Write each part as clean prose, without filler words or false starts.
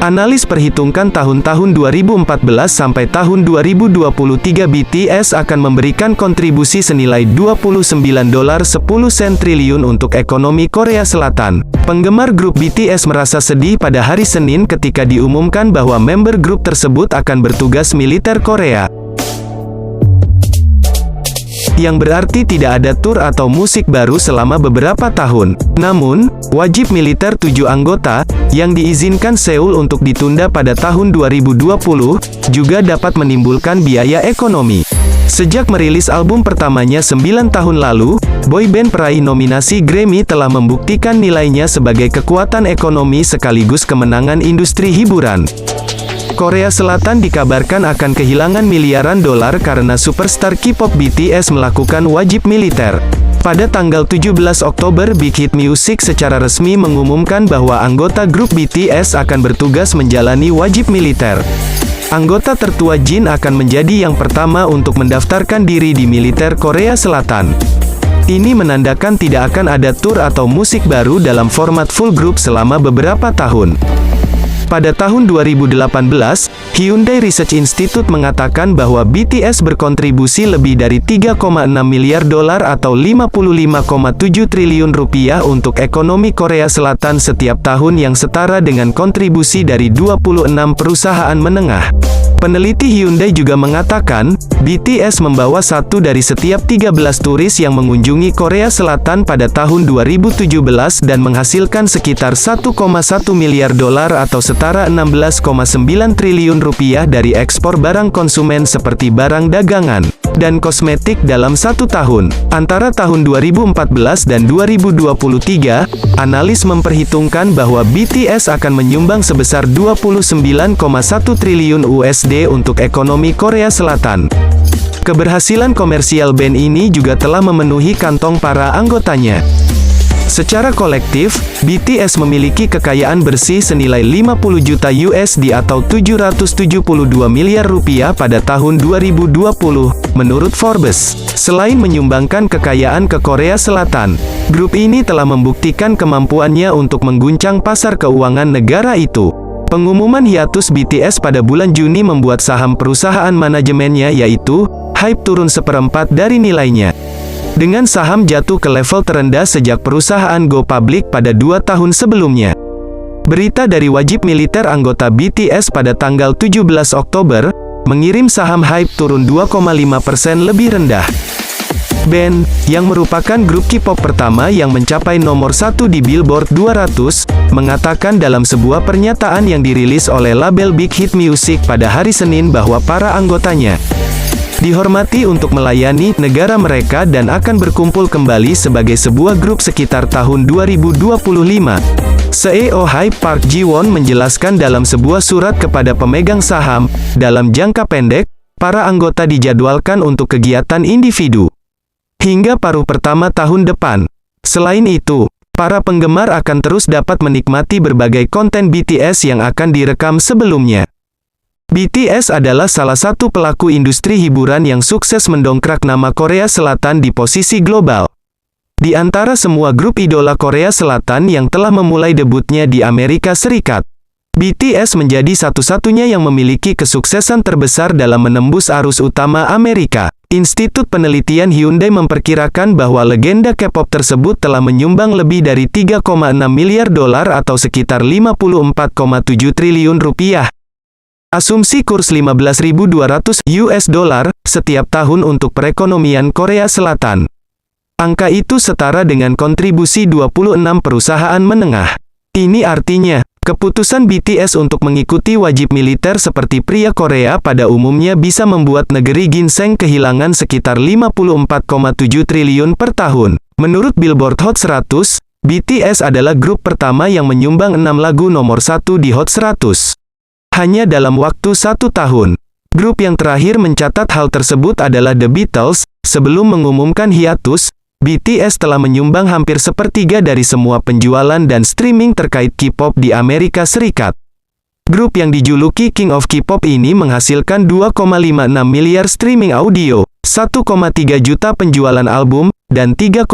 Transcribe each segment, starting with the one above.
Analis perhitungkan tahun-tahun 2014 sampai tahun 2023 BTS akan memberikan kontribusi senilai $29.10 triliun untuk ekonomi Korea Selatan. Penggemar grup BTS merasa sedih pada hari Senin ketika diumumkan bahwa member grup tersebut akan bertugas militer Korea. Yang berarti tidak ada tur atau musik baru selama beberapa tahun. Namun, wajib militer 7 anggota, yang diizinkan Seoul untuk ditunda pada tahun 2020, juga dapat menimbulkan biaya ekonomi. Sejak merilis album pertamanya 9 tahun lalu, boyband peraih nominasi Grammy telah membuktikan nilainya sebagai kekuatan ekonomi sekaligus kemenangan industri hiburan. Korea Selatan dikabarkan akan kehilangan miliaran dolar karena superstar K-pop BTS melakukan wajib militer. Pada tanggal 17 Oktober, Big Hit Music secara resmi mengumumkan bahwa anggota grup BTS akan bertugas menjalani wajib militer. Anggota tertua Jin akan menjadi yang pertama untuk mendaftarkan diri di militer Korea Selatan. Ini menandakan tidak akan ada tur atau musik baru dalam format full group selama beberapa tahun. Pada tahun 2018, Hyundai Research Institute mengatakan bahwa BTS berkontribusi lebih dari 3,6 miliar dolar atau 55,7 triliun rupiah untuk ekonomi Korea Selatan setiap tahun yang setara dengan kontribusi dari 26 perusahaan menengah. Peneliti Hyundai juga mengatakan, BTS membawa satu dari setiap 13 turis yang mengunjungi Korea Selatan pada tahun 2017 dan menghasilkan sekitar 1,1 miliar dolar atau setara 16,9 triliun rupiah dari ekspor barang konsumen seperti barang dagangan dan kosmetik dalam satu tahun. Antara tahun 2014 dan 2023, analis memperhitungkan bahwa BTS akan menyumbang sebesar 29,1 triliun USD untuk ekonomi Korea Selatan. Keberhasilan komersial band ini juga telah memenuhi kantong para anggotanya. Secara kolektif, BTS memiliki kekayaan bersih senilai 50 juta USD atau 772 miliar rupiah pada tahun 2020, menurut Forbes. Selain menyumbangkan kekayaan ke Korea Selatan, grup ini telah membuktikan kemampuannya untuk mengguncang pasar keuangan negara itu. Pengumuman hiatus BTS pada bulan Juni membuat saham perusahaan manajemennya yaitu HYBE turun seperempat dari nilainya. Dengan saham jatuh ke level terendah sejak perusahaan go public pada 2 tahun sebelumnya. Berita dari wajib militer anggota BTS pada tanggal 17 Oktober, mengirim saham HYBE turun 2,5% lebih rendah. Band, yang merupakan grup K-pop pertama yang mencapai nomor 1 di Billboard 200, mengatakan dalam sebuah pernyataan yang dirilis oleh label Big Hit Music pada hari Senin bahwa para anggotanya dihormati untuk melayani negara mereka dan akan berkumpul kembali sebagai sebuah grup sekitar tahun 2025. CEO HYBE Park Ji-won menjelaskan dalam sebuah surat kepada pemegang saham, dalam jangka pendek, para anggota dijadwalkan untuk kegiatan individu hingga paruh pertama tahun depan. Selain itu, para penggemar akan terus dapat menikmati berbagai konten BTS yang akan direkam sebelumnya. BTS adalah salah satu pelaku industri hiburan yang sukses mendongkrak nama Korea Selatan di posisi global. Di antara semua grup idola Korea Selatan yang telah memulai debutnya di Amerika Serikat, BTS menjadi satu-satunya yang memiliki kesuksesan terbesar dalam menembus arus utama Amerika. Institut Penelitian Hyundai memperkirakan bahwa legenda K-pop tersebut telah menyumbang lebih dari 3,6 miliar dolar atau sekitar 54,7 triliun rupiah. Asumsi kurs 15.200 US dollar setiap tahun untuk perekonomian Korea Selatan. Angka itu setara dengan kontribusi 26 perusahaan menengah. Ini artinya, keputusan BTS untuk mengikuti wajib militer seperti pria Korea pada umumnya bisa membuat negeri ginseng kehilangan sekitar 54,7 triliun per tahun. Menurut Billboard Hot 100, BTS adalah grup pertama yang menyumbang 6 lagu nomor 1 di Hot 100. Hanya dalam waktu 1 tahun. Grup yang terakhir mencatat hal tersebut adalah The Beatles. Sebelum mengumumkan hiatus, BTS telah menyumbang hampir sepertiga dari semua penjualan dan streaming terkait K-pop di Amerika Serikat. Grup yang dijuluki King of K-pop ini menghasilkan 2,56 miliar streaming audio, 1,3 juta penjualan album, dan 3,1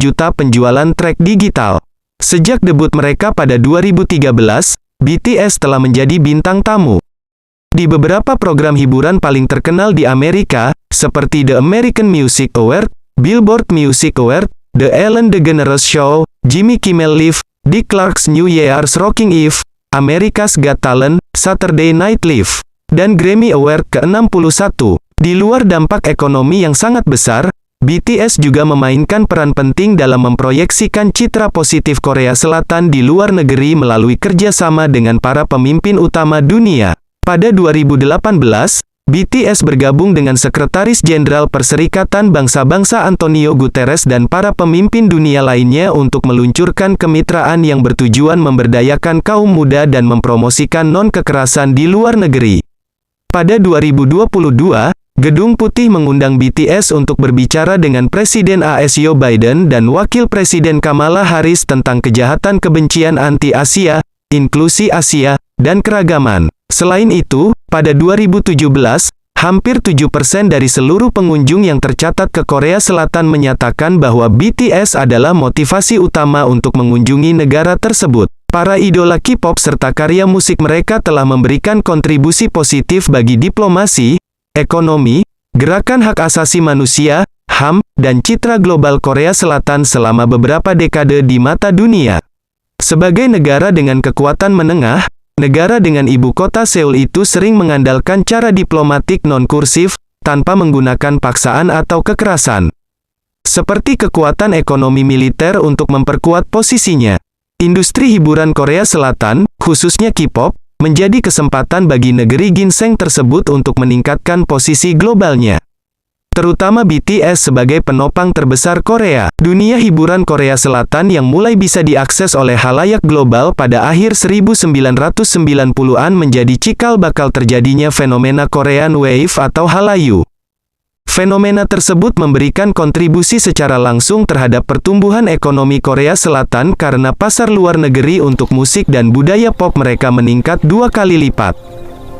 juta penjualan track digital. Sejak debut mereka pada 2013, BTS telah menjadi bintang tamu di beberapa program hiburan paling terkenal di Amerika, seperti The American Music Awards, Billboard Music Awards, The Ellen DeGeneres Show, Jimmy Kimmel Live, Dick Clark's New Year's Rocking Eve, America's Got Talent, Saturday Night Live, dan Grammy Award ke-61. Di luar dampak ekonomi yang sangat besar, BTS juga memainkan peran penting dalam memproyeksikan citra positif Korea Selatan di luar negeri melalui kerjasama dengan para pemimpin utama dunia. Pada 2018, BTS bergabung dengan Sekretaris Jenderal Perserikatan Bangsa-Bangsa Antonio Guterres dan para pemimpin dunia lainnya untuk meluncurkan kemitraan yang bertujuan memberdayakan kaum muda dan mempromosikan non-kekerasan di luar negeri. Pada 2022, Gedung Putih mengundang BTS untuk berbicara dengan Presiden AS Joe Biden dan Wakil Presiden Kamala Harris tentang kejahatan kebencian anti-Asia, inklusi Asia, dan keragaman. Selain itu, pada 2017, hampir 7% dari seluruh pengunjung yang tercatat ke Korea Selatan menyatakan bahwa BTS adalah motivasi utama untuk mengunjungi negara tersebut. Para idola K-pop serta karya musik mereka telah memberikan kontribusi positif bagi diplomasi, ekonomi, gerakan hak asasi manusia, HAM, dan citra global Korea Selatan selama beberapa dekade di mata dunia. Sebagai negara dengan kekuatan menengah, negara dengan ibu kota Seoul itu sering mengandalkan cara diplomatik non-kursif, tanpa menggunakan paksaan atau kekerasan. Seperti kekuatan ekonomi militer untuk memperkuat posisinya. Industri hiburan Korea Selatan, khususnya K-pop, menjadi kesempatan bagi negeri ginseng tersebut untuk meningkatkan posisi globalnya. Terutama BTS sebagai penopang terbesar Korea. Dunia hiburan Korea Selatan yang mulai bisa diakses oleh khalayak global pada akhir 1990-an menjadi cikal bakal terjadinya fenomena Korean Wave atau Hallyu. Fenomena tersebut memberikan kontribusi secara langsung terhadap pertumbuhan ekonomi Korea Selatan karena pasar luar negeri untuk musik dan budaya pop mereka meningkat 2 kali lipat.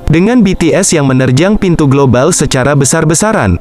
Dengan BTS yang menerjang pintu global secara besar-besaran.